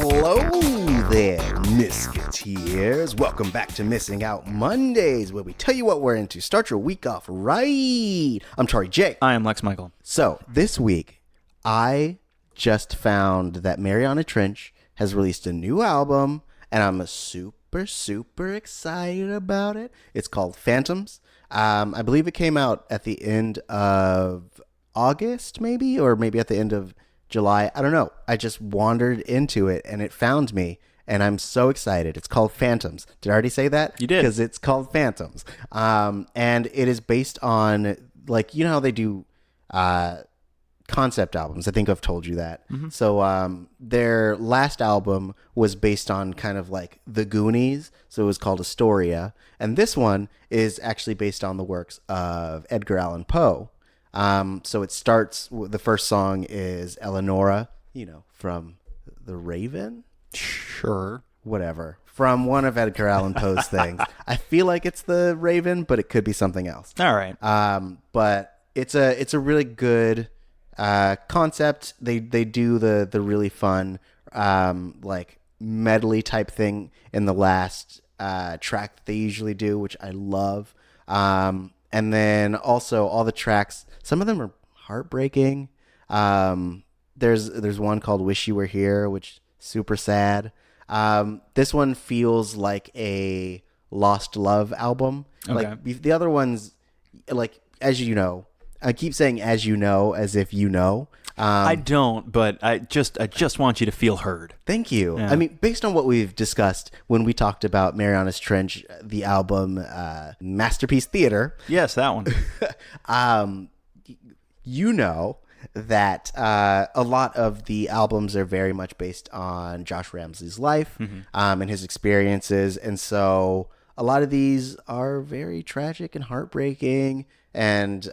Hello there, Misketeers. Welcome back to Missing Out Mondays, where we tell you what we're into. Start your week off right. I'm Tauri Jay. I am Lex Michael. So, this week, I just found that Marianas Trench has released a new album, and I'm super excited about it. It's called Phantoms. I believe it came out at the end of August, maybe, or maybe at the end of July. I don't know. I just wandered into it and it found me, and I'm so excited. It's called Phantoms. Did I already say that? You did. Because it's called Phantoms. And it is based on, like, you know how they do concept albums. I think I've told you that. Mm-hmm. So their last album was based on kind of like The Goonies. So it was called Astoria. And this one is actually based on the works of Edgar Allan Poe. So it starts, the first song is Eleonora, you know, from The Raven? Sure. Whatever. From one of Edgar Allan Poe's things. I feel like it's The Raven, but it could be something else. All right. But it's a really good concept. They do the really fun like medley type thing in the last track that they usually do, which I love. And then also all the tracks, some of them are heartbreaking. There's one called Wish You Were Here, which is super sad. This one feels like a lost love album. Okay. Like the other ones, like, as you know, I keep saying as you know, as if you know. I don't, but I just want you to feel heard. Thank you. Yeah. I mean, based on what we've discussed when we talked about Marianas Trench, the album Masterpiece Theater. Yes, that one. You know that a lot of the albums are very much based on Josh Ramsey's life and his experiences. And so a lot of these are very tragic and heartbreaking. And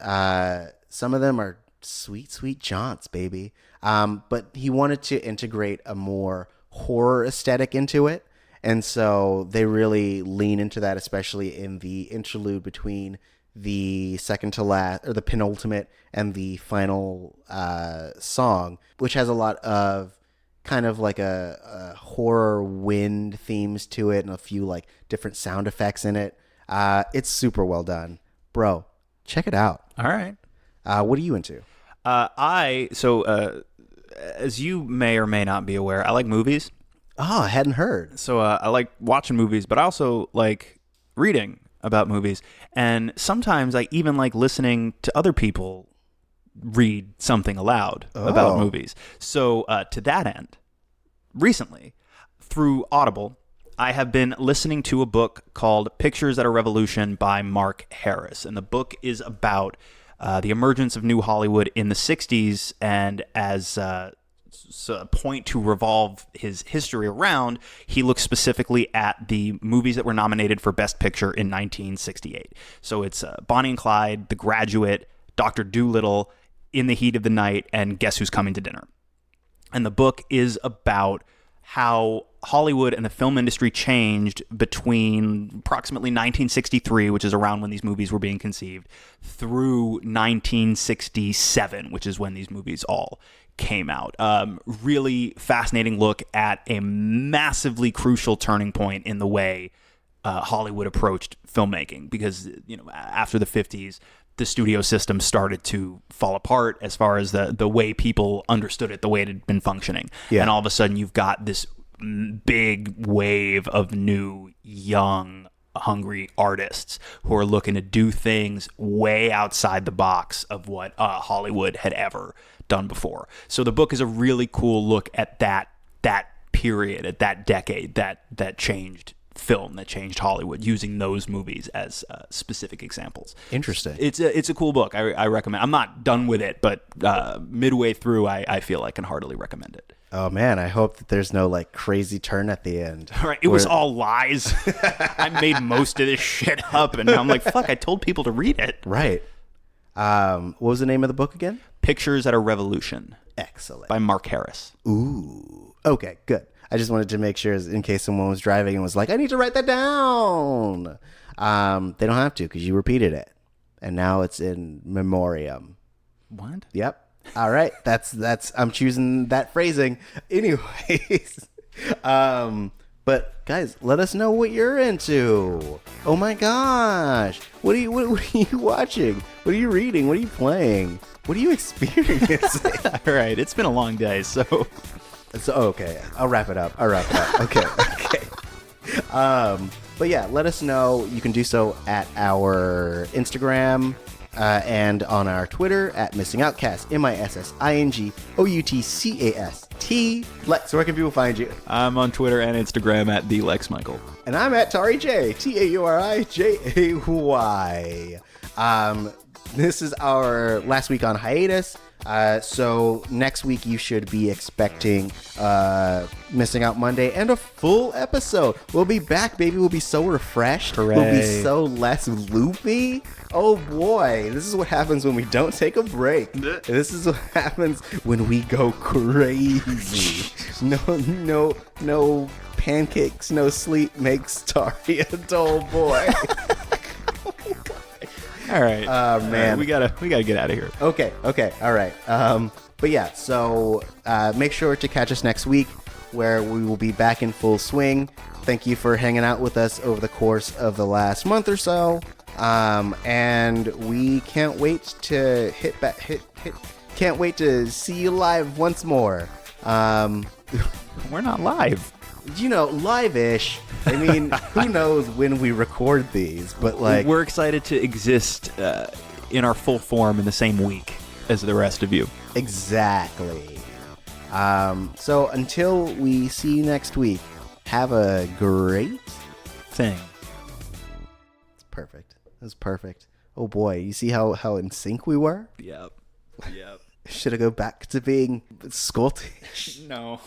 some of them are sweet jaunts, baby. But he wanted to integrate a more horror aesthetic into it. And so they really lean into that, especially in the interlude between the second to last, or the penultimate and the final song, which has a lot of kind of like a horror wind themes to it and a few like different sound effects in it. It's super well done. Bro, check it out. All right. What are you into? As you may or may not be aware, I like movies. Oh, I hadn't heard. So I like watching movies, but I also like reading about movies. And sometimes I even like listening to other people read something aloud about movies. So to that end, recently, through Audible, I have been listening to a book called Pictures at a Revolution by Mark Harris. And the book is about the emergence of New Hollywood in the 60s, and as a point to revolve his history around, he looks specifically at the movies that were nominated for Best Picture in 1968. So it's Bonnie and Clyde, The Graduate, Dr. Dolittle, In the Heat of the Night, and Guess Who's Coming to Dinner. And the book is about how Hollywood and the film industry changed between approximately 1963, which is around when these movies were being conceived, through 1967, which is when these movies all came out. Really fascinating look at a massively crucial turning point in the way Hollywood approached filmmaking, because, you know, after the 50s, the studio system started to fall apart as far as the way people understood it, the way it had been functioning. Yeah. And all of a sudden you've got this big wave of new, young, hungry artists who are looking to do things way outside the box of what Hollywood had ever done before. So the book is a really cool look at that period, at that decade that changed film, that changed Hollywood, using those movies as specific examples. Interesting. It's a cool book. I recommend. I'm not done with it, but midway through, I feel I can heartily recommend it. Oh man, I hope that there's no like crazy turn at the end. All right, it was all lies. I made most of this shit up, and now I'm like, fuck, I told people to read it. Right. What was the name of the book again? Pictures at a Revolution. Excellent. By Mark Harris. Ooh. Okay, good. I just wanted to make sure in case someone was driving and was like, I need to write that down. They don't have to, because you repeated it. And now it's in memoriam. What? Yep. All right. That's I'm choosing that phrasing. Anyways, But guys, let us know what you're into. Oh my gosh. What are you watching? What are you reading? What are you playing? What are you experiencing? All right, it's been a long day, so okay, I'll wrap it up. Okay. But yeah, let us know. You can do so at our Instagram and on our Twitter at Missing Outcast, MissingOutcast. Lex, where can people find you? I'm on Twitter and Instagram at the Lex Michael. And I'm at Tauri Jay, TauriJay. This is our last week on hiatus. So next week you should be expecting Missing Out Monday and a full episode. We'll be back, baby. We'll be so refreshed. Hooray. We'll be so less loopy. Oh boy, this is what happens when we don't take a break. This is what happens when we go crazy. No pancakes, no sleep makes Tari a dull boy. All right. Man. We gotta get out of here. Okay. All right. But yeah, so make sure to catch us next week where we will be back in full swing. Thank you for hanging out with us over the course of the last month or so. And we can't wait to can't wait to see you live once more. We're not live. Live-ish. I mean, who knows when we record these, but we're excited to exist in our full form in the same week as the rest of you. Exactly. So until we see you next week, have a great thing. It's perfect. That's perfect. Oh boy, you see how in sync we were? Yep. Should I go back to being sculpted? No.